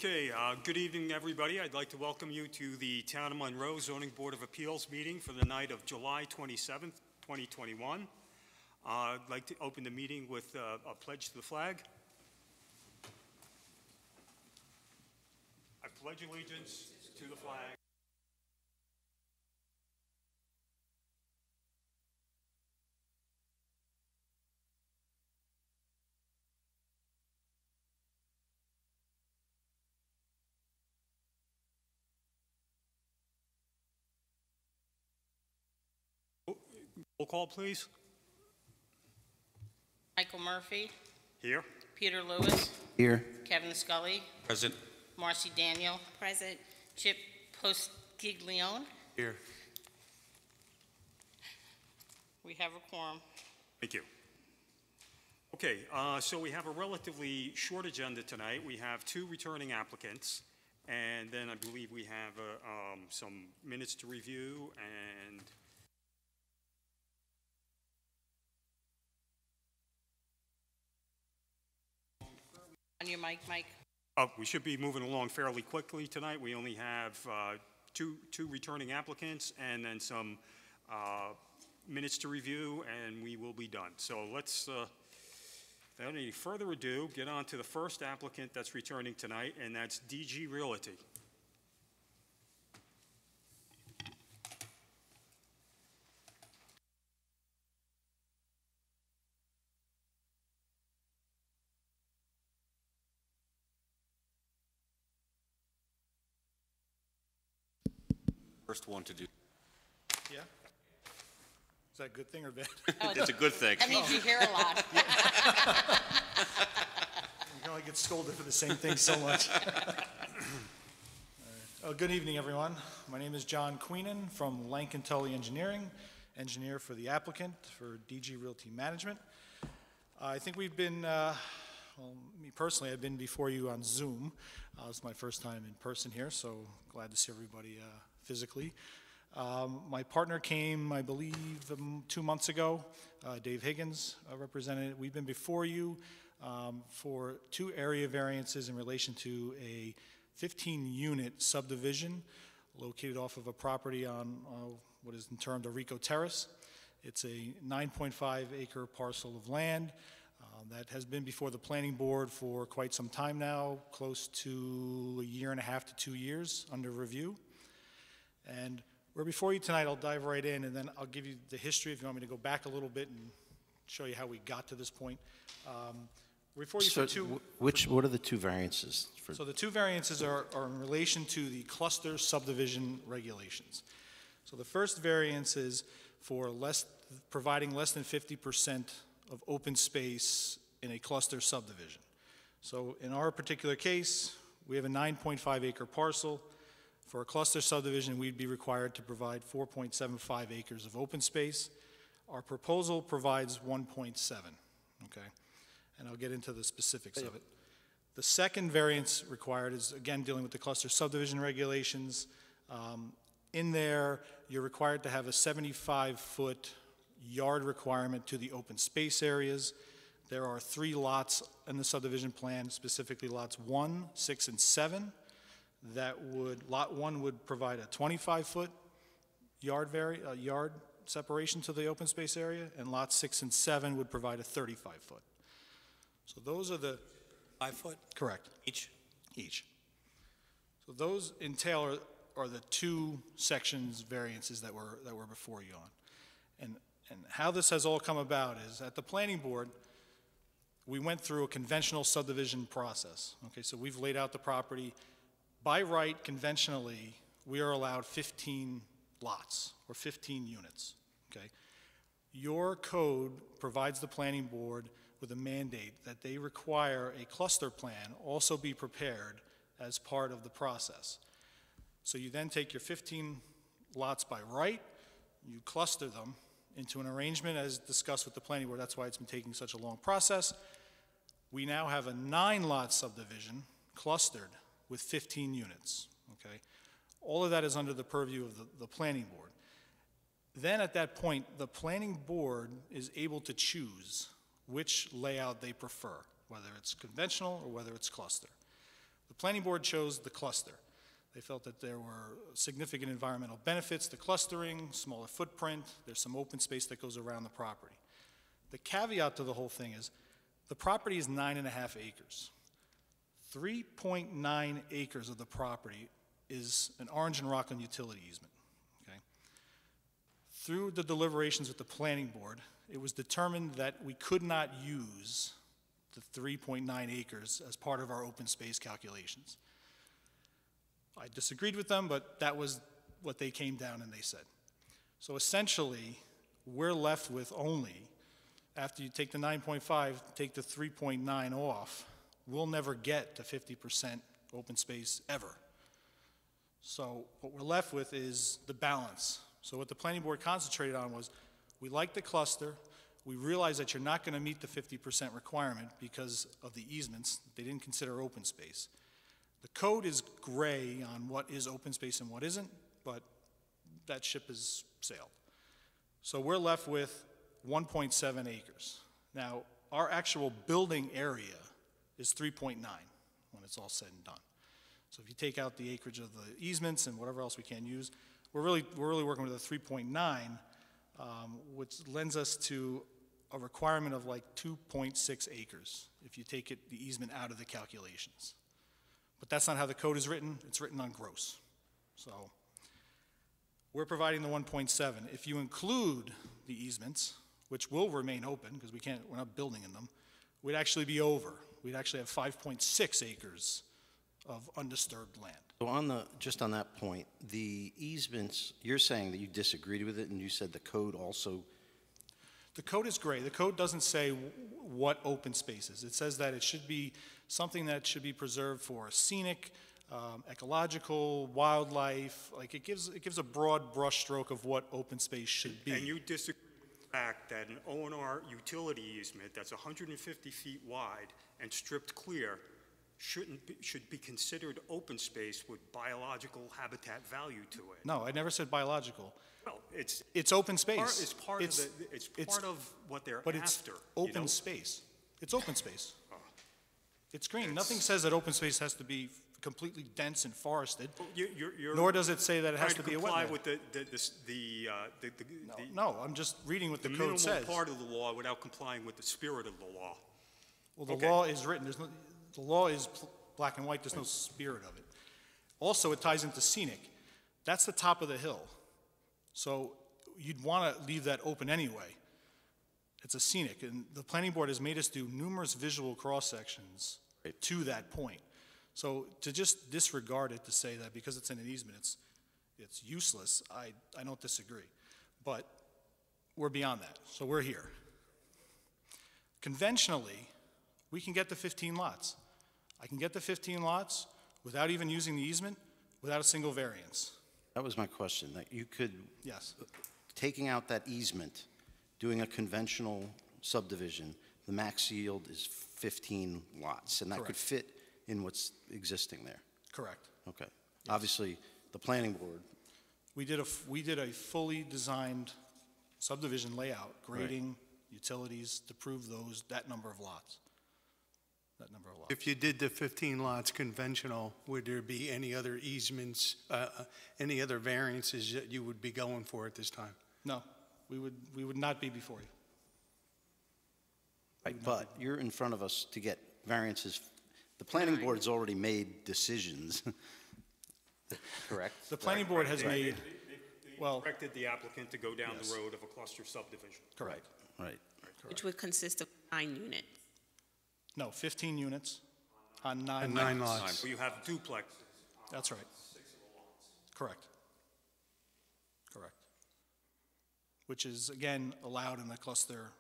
Okay, good evening, everybody. I'd like to welcome you to the Town of Monroe Zoning Board of Appeals meeting for the night of July 27th, 2021. I'd like to open the meeting with a pledge to the flag. I pledge allegiance to the flag. Roll call, please. Michael Murphy. Here. Peter Lewis. Here. Kevin Scully. Present. Marcy Daniel. Present. Chip Postiglione. Here. We have a quorum. Thank you. Okay, so we have a relatively short agenda tonight. We have two returning applicants, and then I believe we have some minutes to review and On your mic, Mike. we should be moving along fairly quickly tonight. We only have two returning applicants and then some minutes to review, and we will be done. So let's, without any further ado, get on to the first applicant that's returning tonight, and that's DG Realty. First one to do. Yeah? Is that a good thing or bad? Oh, It's a good thing. that means you hear a lot. You can only get scolded for the same thing so much. Good evening, everyone. My name is John Queenan from Lankin Tully Engineering, engineer for the applicant for DG Realty Management. I think we've been, well, me personally, I've been before you on Zoom. It's my first time in person here, so glad to see everybody physically. My partner came, I believe, 2 months ago. Dave Higgins represented. We've been before you for two area variances in relation to a 15-unit subdivision located off of a property on what is termed a Rico Terrace. It's a 9.5-acre parcel of land that has been before the planning board for quite some time now, close to a year and a half to 2 years under review. And we're before you tonight. I'll dive right in, and then I'll give you the history if you want me to go back a little bit and show you how we got to this point. Before you So for two. what are the two variances? So the two variances are in relation to the cluster subdivision regulations. So the first variance is for providing less than 50% of open space in a cluster subdivision. So in our particular case, we have a 9.5-acre parcel. For a cluster subdivision, we'd be required to provide 4.75 acres of open space. Our proposal provides 1.7, okay? And I'll get into the specifics of it. The second variance required is, again, dealing with the cluster subdivision regulations. In there, you're required to have a 75-foot yard requirement to the open space areas. There are 3 lots in the subdivision plan, specifically lots 1, 6, and 7. Lot 1 would provide a 25-foot yard separation to the open space area, and lots 6 and 7 would provide a 35-foot. So those are the 5 foot? correct Each? each. So those entail are the two sections variances that we're before you on, and how this has all come about is at the planning board. We went through a conventional subdivision process. Okay, so we've laid out the property. By right, conventionally, we are allowed 15 lots or 15 units, okay? Your code provides the planning board with a mandate that they require a cluster plan also be prepared as part of the process. So you then take your 15 lots by right, you cluster them into an arrangement as discussed with the planning board. That's why it's been taking such a long process. We now have a 9-lot subdivision clustered with 15 units, okay? All of that is under the purview of the planning board. Then at that point, the planning board is able to choose which layout they prefer, whether it's conventional or whether it's cluster. The planning board chose the cluster. They felt that there were significant environmental benefits to clustering, smaller footprint, there's some open space that goes around the property. The caveat to the whole thing is the property is 9.5 acres. 3.9 acres of the property is an Orange and Rockland utility easement, okay? Through the deliberations with the planning board, it was determined that we could not use the 3.9 acres as part of our open space calculations. I disagreed with them, but that was what they came down and they said. So essentially, we're left with only, after you take the 9.5, take the 3.9 off, we'll never get to 50% open space ever. So what we're left with is the balance. So what the planning board concentrated on was, we like the cluster, we realize that you're not going to meet the 50% requirement because of the easements. They didn't consider open space. The code is gray on what is open space and what isn't, but that ship has sailed. So we're left with 1.7 acres. Now, our actual building area is 3.9 when it's all said and done. So if you take out the acreage of the easements and whatever else we can use, we're really working with a 3.9, which lends us to a requirement of like 2.6 acres if you take the easement out of the calculations. But that's not how the code is written. It's written on gross. So we're providing the 1.7. If you include the easements, which will remain open because we're not building in them, we'd actually be over. We'd actually have 5.6 acres of undisturbed land. So just on that point, the easements, you're saying that you disagreed with it, and you said the code also. The code is gray. The code doesn't say what open space is. It says that it should be something that should be preserved for scenic, ecological, wildlife. Like it gives a broad brushstroke of what open space should be. And you disagree with the fact that an O&R utility easement that's 150 feet wide and stripped clear should be considered open space with biological habitat value to it. No, I never said biological. Well, It's open space. It's part of what they're But after. it's open space. It's open space. It's green. Nothing says that open space has to be completely dense and forested, nor does it say that it has to be a comply wetland. with No, I'm just reading what the code says. minimal part of the law without complying with the spirit of the law. Well, the Okay. law is written. The law is black and white. There's no spirit of it. Also, it ties into scenic. That's the top of the hill. So you'd want to leave that open anyway. It's a scenic, and the planning board has made us do numerous visual cross-sections to that point. So to just disregard it, to say that because it's in an easement, it's useless, I don't disagree. But we're beyond that, so we're here. Conventionally, we can get to 15 lots. I can get to 15 lots without even using the easement, without a single variance. That was my question, that you could, Yes. taking out that easement, doing a conventional subdivision, the max yield is 15 lots, and that could Correct. fit in what's existing there. Correct. Okay. Obviously, the planning board, We did a fully designed subdivision layout, grading, utilities, to prove that number of lots. If you did the 15 lots conventional, would there be any other easements, any other variances that you would be going for at this time? No, we would not be before you. right, but you're in front of us to get variances. The planning board's already made decisions, correct? The planning board has made, well, Directed the applicant to go down Yes. the road of a cluster subdivision. correct. Right. Which would consist of 9 units. No, 15 units on 9 And 9 lots. lots. So you have duplex. That's right. Correct. Correct. Which is, again, allowed in the cluster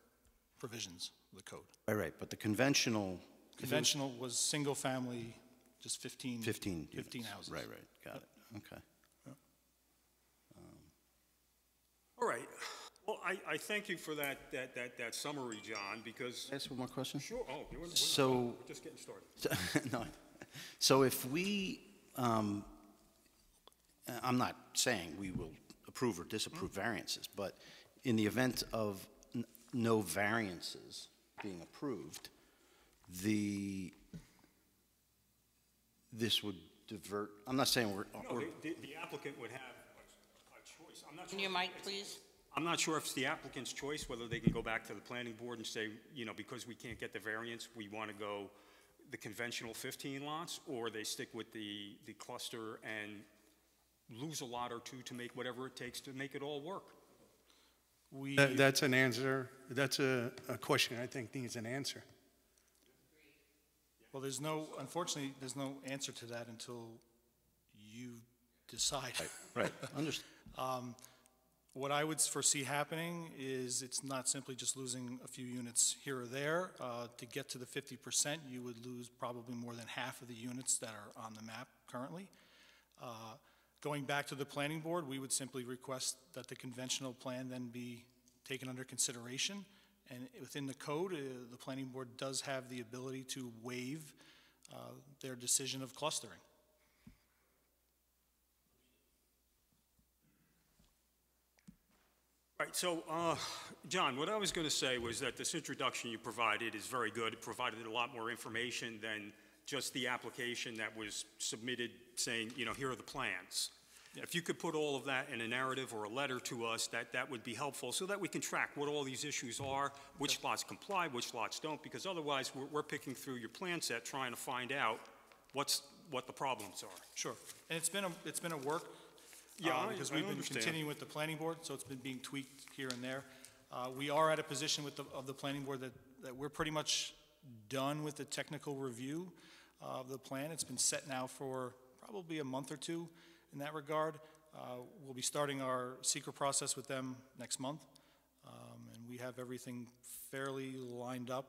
provisions of the code. Right, but the conventional. Conventional was single family, just 15 15 units. 15 houses. Right, got it, okay. All right. Well, I thank you for that summary, John, because. Can I ask one more question? Sure, oh, we're just getting started. No. So if we, I'm not saying we will approve or disapprove variances, but in the event of no variances being approved, the this would divert, I'm not saying No, the applicant would have a choice. I'm not On sure. your mic, please. I'm not sure if it's the applicant's choice, whether they can go back to the planning board and say, because we can't get the variance, we want to go the conventional 15 lots, or they stick with the cluster and lose a lot or two to make whatever it takes to make it all work. That's an answer, that's a question I think needs an answer. Well, unfortunately, there's no answer to that until you decide. right, understand. What I would foresee happening is it's not simply just losing a few units here or there. To get to the 50%, you would lose probably more than half of the units that are on the map currently. Going back to the planning board, we would simply request that the conventional plan then be taken under consideration. And within the code, the planning board does have the ability to waive their decision of clustering. Right, so, John, what I was going to say was that this introduction you provided is very good. It provided a lot more information than just the application that was submitted saying, here are the plans. Yep. If you could put all of that in a narrative or a letter to us, that would be helpful so that we can track what all these issues are, which lots comply, which lots don't, because otherwise we're picking through your plan set trying to find out what the problems are. Sure. And it's been a work. Yeah, because I we've been understand. continuing with the planning board, so it's been being tweaked here and there. We are at a position of the planning board that we're pretty much done with the technical review of the plan. It's been set now for probably a month or two in that regard. We'll be starting our secret process with them next month, and we have everything fairly lined up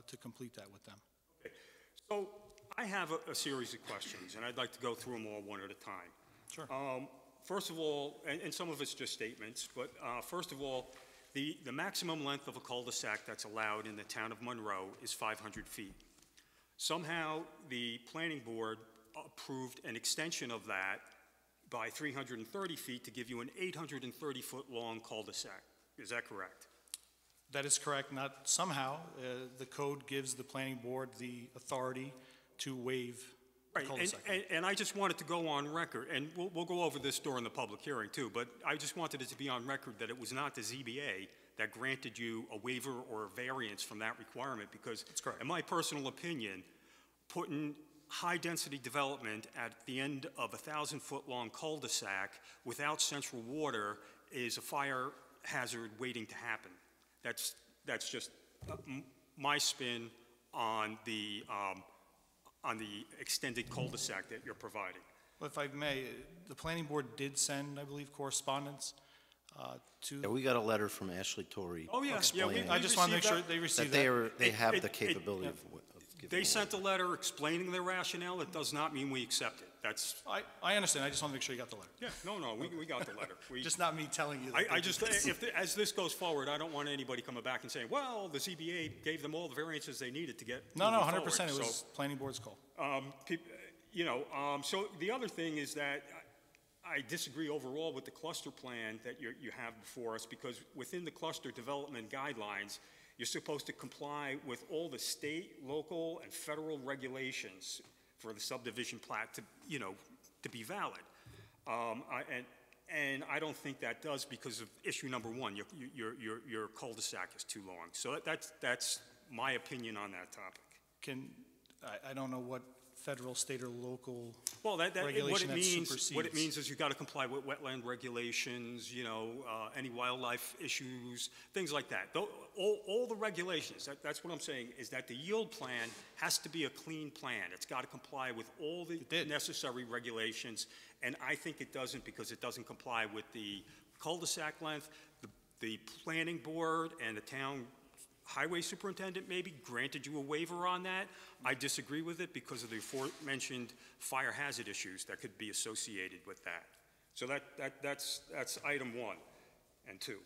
to complete that with them. Okay. So I have a series of questions, and I'd like to go through them all one at a time. Sure. First of all, and some of it's just statements, but first of all, the maximum length of a cul-de-sac that's allowed in the town of Monroe is 500 feet. Somehow, the planning board approved an extension of that by 330 feet to give you an 830-foot-long cul-de-sac. Is that correct? That is correct. Not somehow. The code gives the planning board the authority to waive Right, cul-de-sac. and I just wanted to go on record, and we'll go over this during the public hearing too, but I just wanted it to be on record that it was not the ZBA that granted you a waiver or a variance from that requirement, because That's correct. in my personal opinion, putting high-density development at the end of a 1,000-foot-long cul-de-sac without central water is a fire hazard waiting to happen. That's just my spin on the extended cul-de-sac that you're providing. Well, if I may, the planning board did send, I believe, correspondence to. Yeah, we got a letter from Ashley Torrey. Oh, yeah, explaining I just want to make sure received they receive that they have It- the it- capability of giving. They away. sent a letter explaining their rationale. It does not mean we accept it. That's, I understand. I just want to make sure you got the letter. yeah, no, we got the letter. Just not me telling you. That I they just, did this. as this goes forward, I don't want anybody coming back and saying, well, the ZBA gave them all the variances they needed to get No, moving 100%. forward. It So, was planning board's call. so the other thing is that I disagree overall with the cluster plan that you have before us, because within the cluster development guidelines, you're supposed to comply with all the state, local, and federal regulations for the subdivision plat to be valid. And I don't think that does, because of issue number one, your cul-de-sac is too long. So that's my opinion on that topic. I don't know what federal, state, or local Well, what regulation it that means, supersedes. what it means is you got to comply with wetland regulations, any wildlife issues, things like that. All the regulations. That's what I'm saying, is that the yield plan has to be a clean plan. It's got to comply with all the necessary regulations, and I think it doesn't, because it doesn't comply with the cul-de-sac length. The planning board and the town highway superintendent maybe granted you a waiver on that. I disagree with it because of the aforementioned fire hazard issues that could be associated with that. So that's item 1 and 2.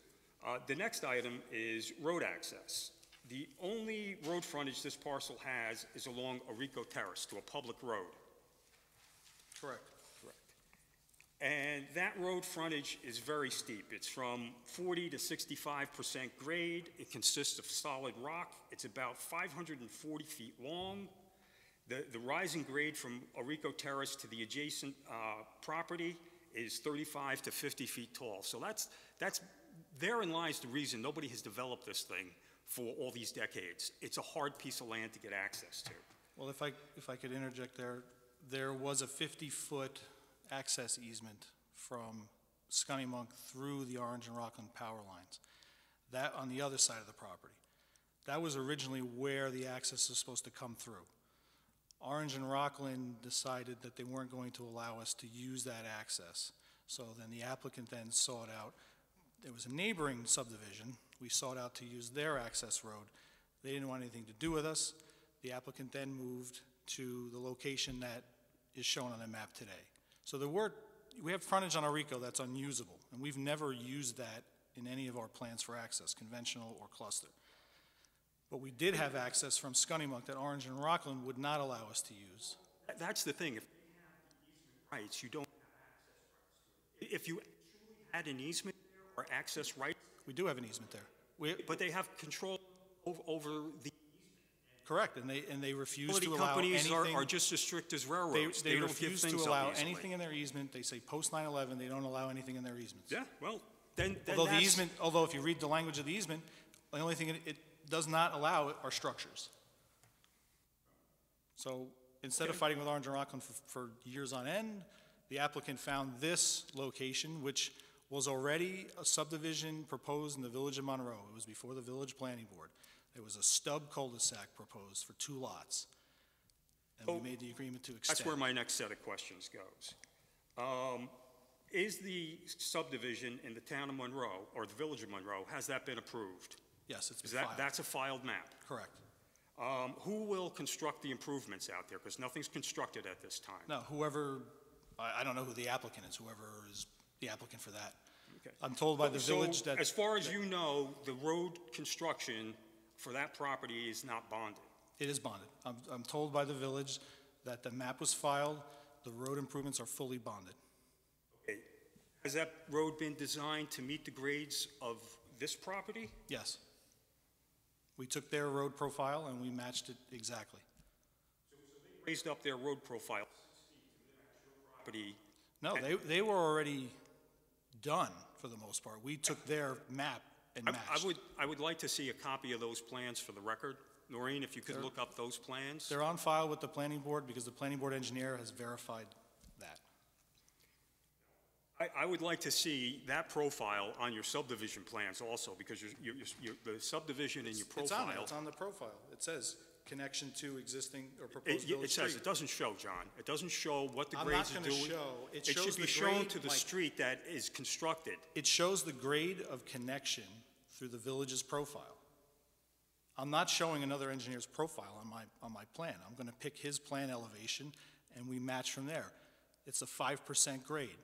The next item is road access. The only road frontage this parcel has is along Orico Terrace to a public road. Correct. And that road frontage is very steep. It's from 40 to 65% grade. It consists of solid rock. It's about 540 feet long. The rising grade from Orico Terrace to the adjacent property is 35 to 50 feet tall. So therein lies the reason nobody has developed this thing for all these decades. It's a hard piece of land to get access to. Well, if I could interject there was a 50-foot access easement from Scunnamunk through the Orange and Rockland power lines. That on the other side of the property. That was originally where the access was supposed to come through. Orange and Rockland decided that they weren't going to allow us to use that access. So then the applicant then sought out, there was a neighboring subdivision, we sought out to use their access road. They didn't want anything to do with us. The applicant then moved to the location that is shown on the map today. So we have frontage on Orico that's unusable, and we've never used that in any of our plans for access, conventional or cluster. But we did have access from Scunnamunk that Orange and Rockland would not allow us to use. That's the thing. If you have easement rights, you don't have access rights. If you had an easement or access rights, We do have an easement there. but they have control over the Correct, and they refuse utility to allow companies anything. are just as strict as They railroads. They don't give refuse to things allow up easily. anything in their easement. They say post 9/11, they don't allow anything in their easements. Yeah, well, then Although the that's- easement, although if you read the language of the easement, the only thing it does not allow are structures. So instead of fighting with Orange and Rockland for years on end, the applicant found this location, which was already a subdivision proposed in the village of Monroe. It was before the village planning board. There was a stub cul-de-sac proposed for 2 lots. And we Oh, made the agreement to extend. That's where my next set of questions goes. Is the subdivision in the town of Monroe, or the village of Monroe, has that been approved? Yes, it's been Is that, filed. that's a filed map? Correct. Who will construct the improvements out there? Because nothing's constructed at this time. No, whoever, I don't know who the applicant is, whoever is the applicant for that. Okay. I'm told by the village So, that. as far as you know, the road construction for that property is not bonded? It is bonded. I'm told by the village that the map was filed, the road improvements are fully bonded. Okay. Has that road been designed to meet the grades of this property? Yes. We took their road profile and we matched it exactly. Raised up their road profile property. No, they were already done for the most part. We took their map and matched. I would like to see a copy of those plans for the record. Noreen, if you could look up those plans. They're on file with the planning board because the planning board engineer has verified that. I would like to see that profile on your subdivision plans also, because the subdivision in your profile. It's on the profile. It says connection to existing or proposed village It says, street. it doesn't show, John. It doesn't show what the I'm grades not are gonna doing. show. It It shows should be the shown grade, to the Mike. street that is constructed. It shows the grade of connection through the village's profile. I'm not showing another engineer's profile on my plan. I'm going to pick his plan elevation, and we match from there. It's a 5% grade.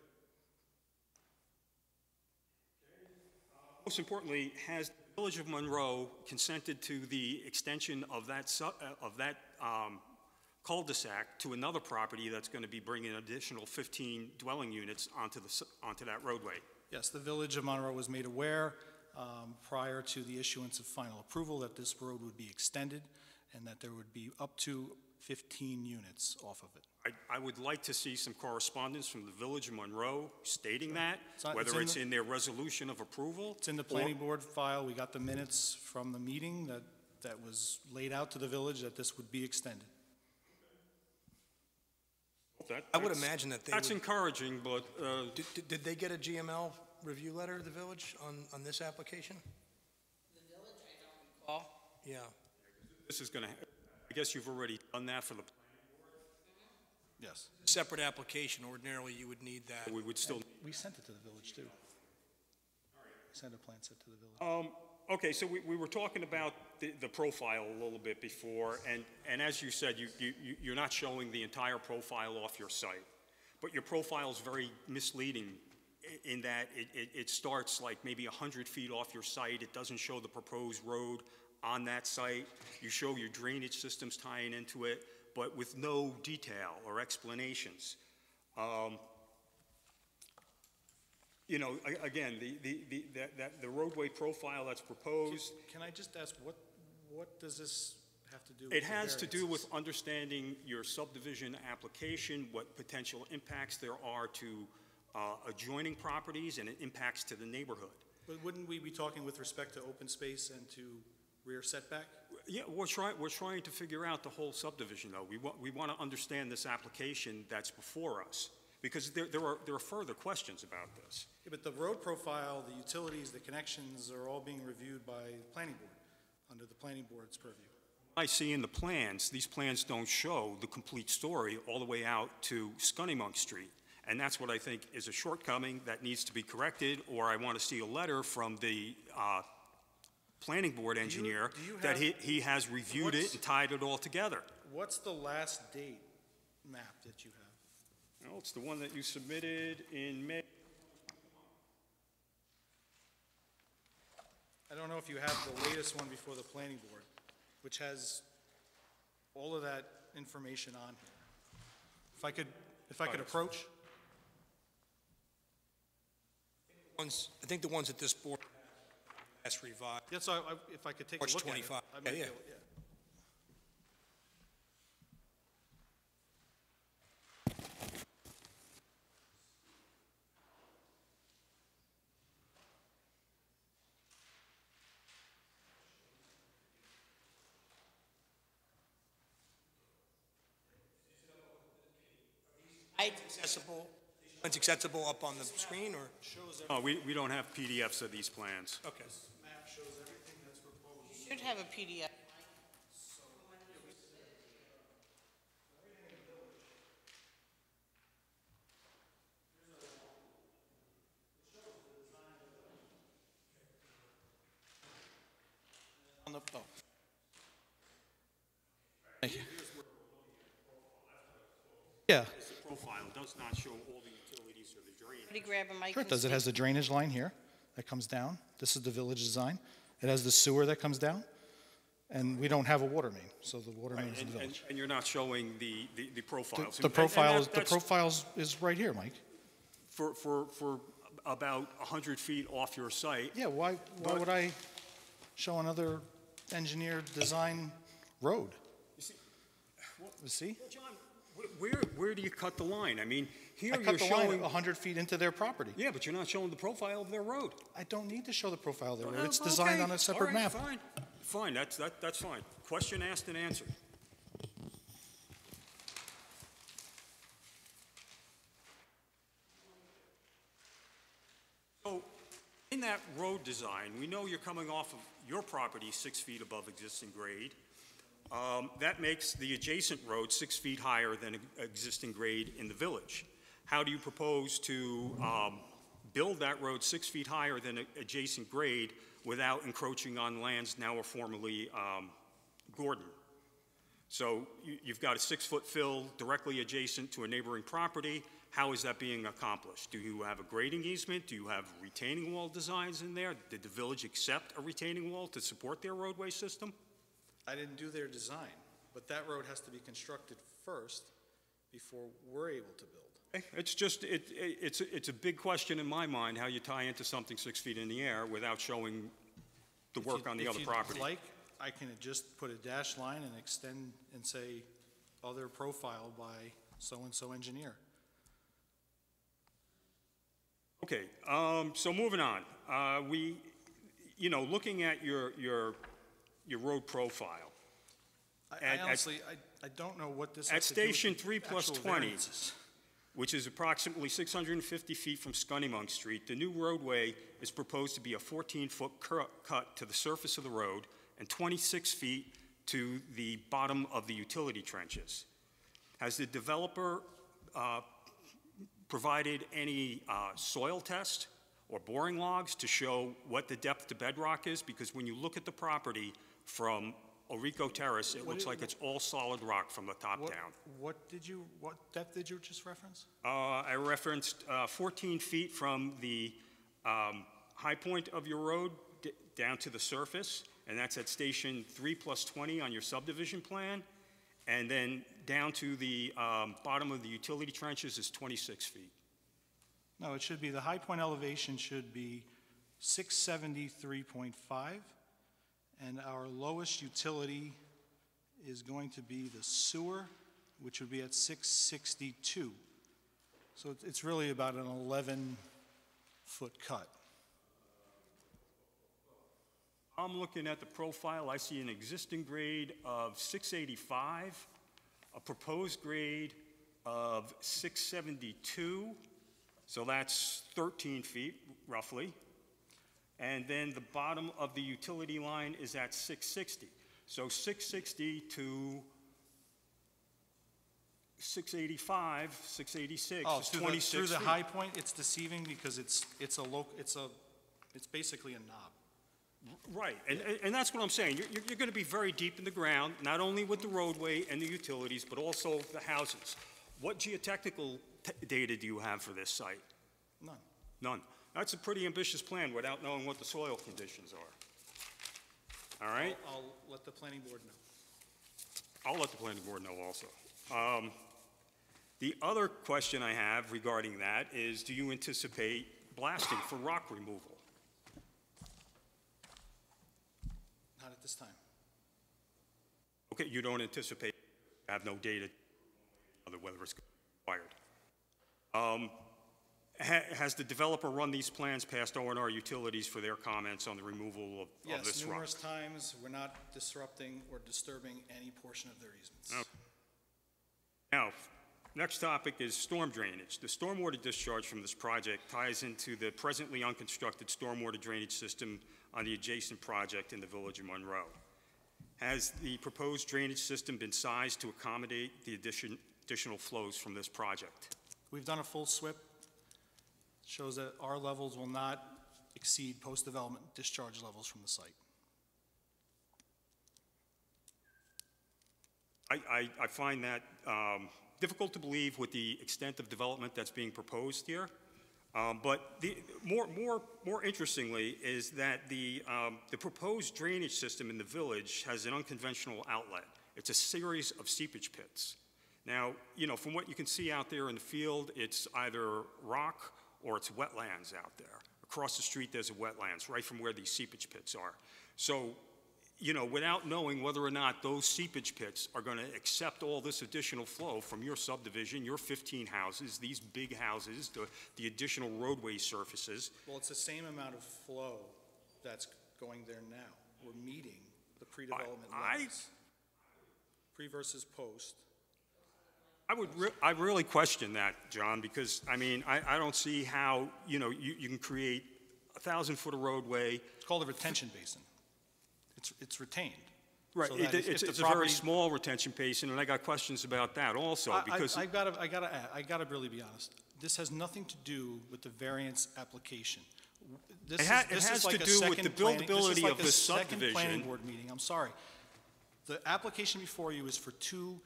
Most importantly, has the Village of Monroe consented to the extension of that cul-de-sac to another property that's going to be bringing an additional 15 dwelling units onto that roadway? Yes, the village of Monroe was made aware prior to the issuance of final approval that this road would be extended and that there would be up to 15 units off of it. I would like to see some correspondence from the Village of Monroe stating that, It's whether in it's the- in their resolution of approval. It's in the planning board file. We got the minutes from the meeting that was laid out to the village that this would be extended. I would imagine that they That's would, encouraging, but did they get a GML review letter, the village, on this application? The village, I don't recall. Yeah. this is going to, I guess you've already done that for the, Yes. Separate application, ordinarily you would need that. we would still. We sent it to the village, too. We sent a plan set to the village. Okay, so we were talking about the profile a little bit before, and as you said, you're not showing the entire profile off your site. But your profile is very misleading in that it starts like maybe 100 feet off your site. It doesn't show the proposed road on that site. You show your drainage systems tying into it, but with no detail or explanations. You know, again, the roadway profile that's proposed, Can I just ask, what does this have to do with It the has to do with variances? understanding your subdivision application, what potential impacts there are to adjoining properties and impacts to the neighborhood. But wouldn't we be talking with respect to open space and to rear setback? Yeah, we're trying to figure out the whole subdivision, though. We want to understand this application that's before us, because there are further questions about this. Yeah, but the road profile, the utilities, the connections are all being reviewed by the planning board, under the planning board's purview. I see in the plans, these plans don't show the complete story all the way out to Scunnamunk Street. And that's what I think is a shortcoming that needs to be corrected, or I want to see a letter from the planning board engineer do you that have- he has reviewed it and tied it all together. What's the last date map that you have? Well, it's the one that you submitted in May. I don't know if you have the latest one before the planning board, which has all of that information on here. If I could approach? I think the ones at this board has revised. Yes, so if I could take a March look at it. 25. I might be Yeah. able- One's accessible up on the screen, or? Oh, we don't have PDFs of these plans. Okay. Map shows everything that's proposed. Should have a PDF. On the, oh. Yeah, The profile does not show all the utilities or the drainage. Somebody grab a mic. sure it and does. It has speak. the drainage line here that comes down. This is the village design. It has the sewer that comes down, and we don't have a water main, so the water main is in the village. And you're not showing the profiles. The And profile, the that's profiles is right here, Mike. For about 100 feet off your site. Yeah, why But- would I show another engineered design road? You see? John, where do you cut the line? I mean, here I you're cut the line showing. 100 feet into their property. Yeah, but you're not showing the profile of their road. I don't need to show the profile of their road. It's Okay, designed on a separate all right, map. Fine, that's fine. Question asked and answered. So, in that road design, we know you're coming off of your property 6 feet above existing grade. That makes the adjacent road 6 feet higher than existing grade in the village. How do you propose to build that road 6 feet higher than adjacent grade without encroaching on lands now or formerly Gordon? So you've got a 6-foot fill directly adjacent to a neighboring property. How is that being accomplished? Do you have a grading easement? Do you have retaining wall designs in there? Did the village accept a retaining wall to support their roadway system? I didn't do their design, but that road has to be constructed first before we're able to build. It's just, it's a big question in my mind, how you tie into something 6 feet in the air without showing the work on the other property. If you'd like, I can just put a dash line and extend and say, other profile by so-and-so engineer. Okay, so moving on. Looking at your road profile. I honestly, I don't know what this At has to do with Station the 3 plus actual 20, variances. which is approximately 650 feet from Scunnamunk Street, the new roadway is proposed to be a 14-foot cut to the surface of the road and 26 feet to the bottom of the utility trenches. Has the developer provided any soil test or boring logs to show what the depth to bedrock is? Because when you look at the property from Orico Terrace, it looks like it's all solid rock from the top What- down. What depth did you just reference? I referenced 14 feet from the high point of your road down to the surface, and that's at Station 3 plus 20 on your subdivision plan. And then down to the bottom of the utility trenches is 26 feet. No, it should be, the high point elevation should be 673.5, and our lowest utility is going to be the sewer, which would be at 662. So it's really about an 11-foot cut. I'm looking at the profile, I see an existing grade of 685, a proposed grade of 672, so that's 13 feet roughly. And then the bottom of the utility line is at 660. So 660 to 685, 686 Oh, is through 26 through the feet. high point, it's deceiving because it's basically a knob. Right, and that's what I'm saying. You're going to be very deep in the ground, not only with the roadway and the utilities, but also the houses. What geotechnical data do you have for this site? None. None. That's a pretty ambitious plan without knowing what the soil conditions are. All right? I'll let the planning board know. I'll let the planning board know also. The other question I have regarding that is, do you anticipate blasting for rock removal? Not at this time. Okay, you don't anticipate, have no data on whether it's required. Has the developer run these plans past O&R Utilities for their comments on the removal of this Yes, rock? numerous times. We're not disrupting or disturbing any portion of their easements. Okay. Now, next topic is storm drainage. The stormwater discharge from this project ties into the presently unconstructed stormwater drainage system on the adjacent project in the village of Monroe. Has the proposed drainage system been sized to accommodate the additional flows from this project? We've done a full SWIP. Shows that our levels will not exceed post-development discharge levels from the site. I find that difficult to believe with the extent of development that's being proposed here. But more interestingly is that the proposed drainage system in the village has an unconventional outlet. It's a series of seepage pits. Now, you know, from what you can see out there in the field, it's either rock or it's wetlands out there. Across the street, there's a wetlands right from where these seepage pits are. So, you know, without knowing whether or not those seepage pits are going to accept all this additional flow from your subdivision, your 15 houses, these big houses, the additional roadway surfaces. Well, it's the same amount of flow that's going there now. We're meeting the pre-development levels. Pre versus post. I really question that, John, because, I mean, I don't see how, you know, you can create a 1,000-foot of roadway. It's called a retention basin. It's retained. Right, So that if it's the a very property- small retention basin, and I got questions about that also, because. I gotta really be honest. This has nothing to do with the variance application. This It has to do with the buildability of this Second planning subdivision. board meeting, I'm sorry. The application before you is for 2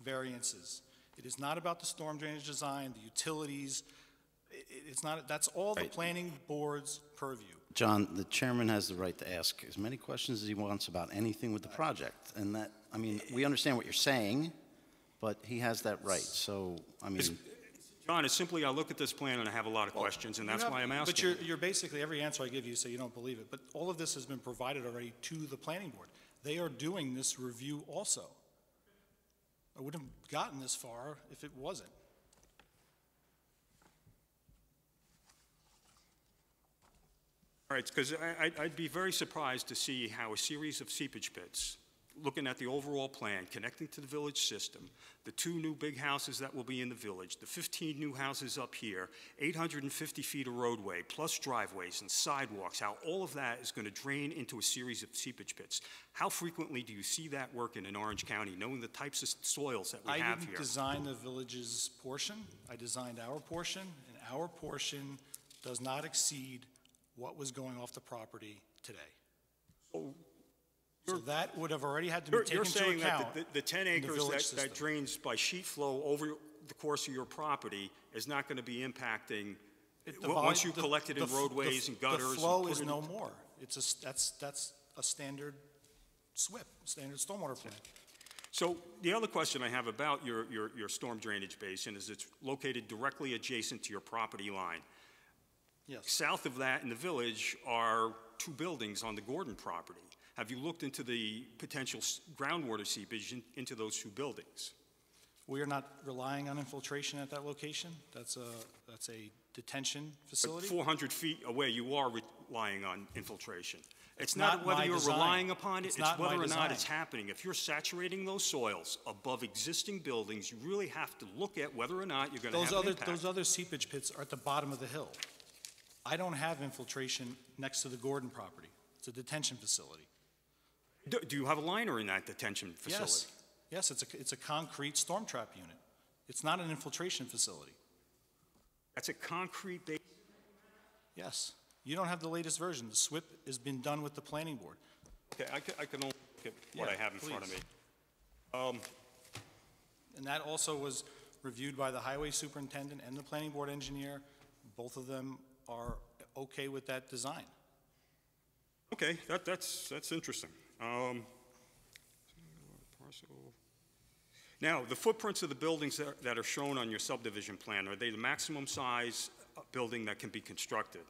variances. It is not about the storm drainage design, the utilities. It's not, that's all the Right. planning board's purview. John, the chairman has the right to ask as many questions as he wants about anything with the project. And that, I mean, we understand what you're saying, but he has that right. So, I mean, John, it's simply I look at this plan and I have a lot of questions, and that's why I'm asking. But you're basically, every answer I give you, say you don't believe it. But all of this has been provided already to the planning board. They are doing this review also. I wouldn't have gotten this far if it wasn't. All right, because I'd be very surprised to see how a series of seepage pits, looking at the overall plan, connecting to the village system, the 2 new big houses that will be in the village, the 15 new houses up here, 850 feet of roadway, plus driveways and sidewalks, how all of that is going to drain into a series of seepage pits. How frequently do you see that working in Orange County, knowing the types of soils that we have I here? didn't design the village's portion. I designed our portion, and our portion does not exceed what was going off the property today. So that would have already had to be taken You're into saying account. that the 10 in the acres village that system. drains by sheet flow over the course of your property is not going to be impacting, once you collect it in roadways and gutters? The flow and put is it no more. That's a standard SWIP, standard stormwater plan. So the other question I have about your storm drainage basin is it's located directly adjacent to your property line. Yes. South of that in the village are 2 buildings on the Gordon property. Have you looked into the potential groundwater seepage into those two buildings? We are not relying on infiltration at that location. That's a detention But facility. 400 feet away, you are relying on infiltration. It's not not whether my you're design. relying upon it, It's it's not my whether or not design. it's happening. If you're saturating those soils above existing buildings, you really have to look at whether or not you're going to have an impact. Those other seepage pits are at the bottom of the hill. I don't have infiltration next to the Gordon property. It's a detention facility. Do you have a liner in that detention facility? Yes, it's a concrete storm trap unit. It's not an infiltration facility. That's a concrete base. Yes. You don't have the latest version. The SWIP has been done with the planning board. Okay, I can only look at what Yeah, I have in front of me. please. And that also was reviewed by the highway superintendent and the planning board engineer. Both of them are okay with that design. Okay, that's interesting. Now, the footprints of the buildings that are shown on your subdivision plan, are they the maximum size building that can be constructed?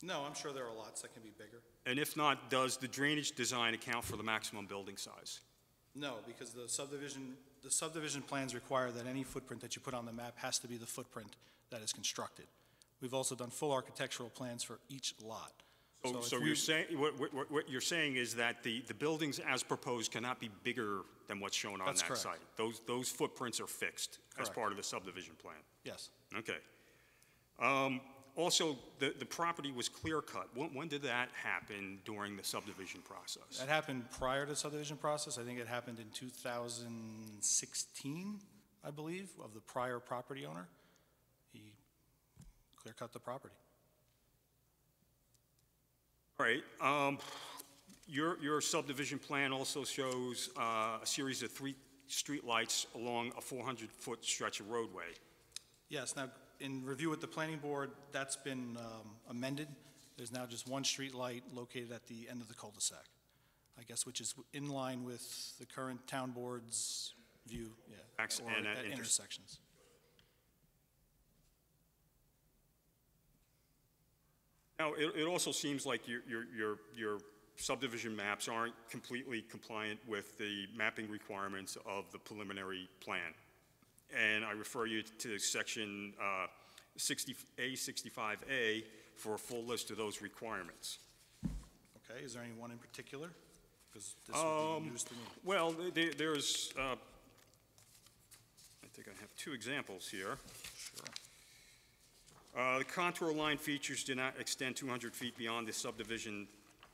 No, I'm sure there are lots that can be bigger. And if not, does the drainage design account for the maximum building size? No, because the subdivision plans require that any footprint that you put on the map has to be the footprint that is constructed. We've also done full architectural plans for each lot. So if you're saying, what you're saying is that the buildings as proposed cannot be bigger than what's shown on That's that correct. site? Those footprints are fixed as Correct. part of the subdivision plan? Yes. Okay. Also, the property was clear-cut. When did that happen during the subdivision process? That happened prior to the subdivision process. I think it happened in 2016, I believe, of the prior property owner. He clear-cut the property. All right. Your subdivision plan also shows a series of 3 streetlights along a 400-foot stretch of roadway. Yes, now, in review with the planning board, that's been amended. There's now just one street light located at the end of the cul-de-sac, I guess, which is in line with the current town board's view, yeah, Acts or and at at inter- intersections. Now, it also seems like your subdivision maps aren't completely compliant with the mapping requirements of the preliminary plan. And I refer you to section 65A for a full list of those requirements. Okay, is there any one in particular? Because this would be news to me. Well, there's, I think I have 2 examples here. Sure. The contour line features do not extend 200 feet beyond the subdivision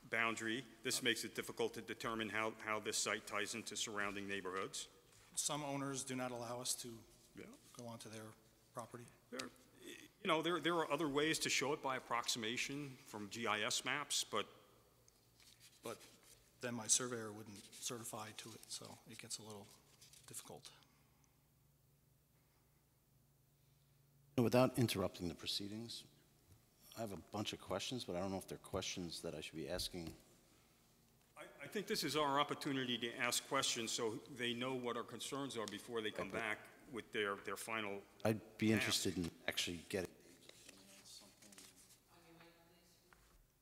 boundary. This makes it difficult to determine how this site ties into surrounding neighborhoods. Some owners do not allow us to Yeah. go onto their property. There are other ways to show it by approximation from GIS maps, but Then my surveyor wouldn't certify to it, so it gets a little difficult. Without interrupting the proceedings, I have a bunch of questions, but I don't know if they're questions that I should be asking. I think this is our opportunity to ask questions so they know what our concerns are before they come back with their final. I'd be interested in actually getting.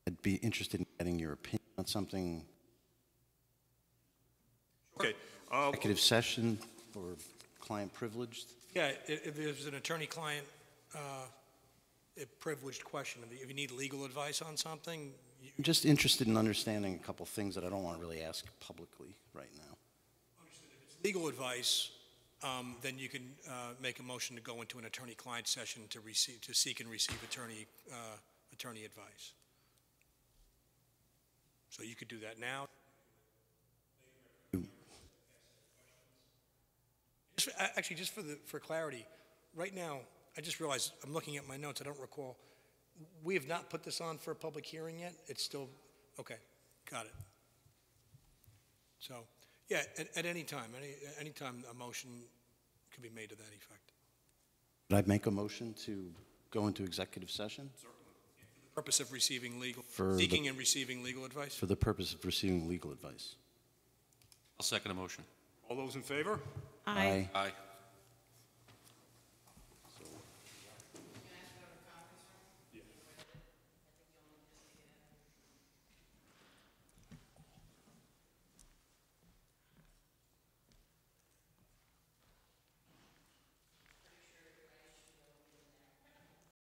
I'd be interested in getting your opinion on something, Okay. executive session or client privileged. Yeah, if there's an attorney-client, a privileged question, if you need legal advice on something, I'm just interested in understanding a couple things that I don't want to really ask publicly right now. legal advice, then you can make a motion to go into an attorney-client session to seek and receive attorney advice. So you could do that now. Actually, just for clarity, right now, I just realized, I'm looking at my notes, I don't recall, we have not put this on for a public hearing yet? It's still, okay, got it. So, yeah, at any time, any time a motion could be made to that effect. Would I make a motion to go into executive session? Purpose of receiving legal, For seeking and receiving legal advice? For the purpose of receiving legal advice. I'll second the motion. All those in favor? Aye. Aye.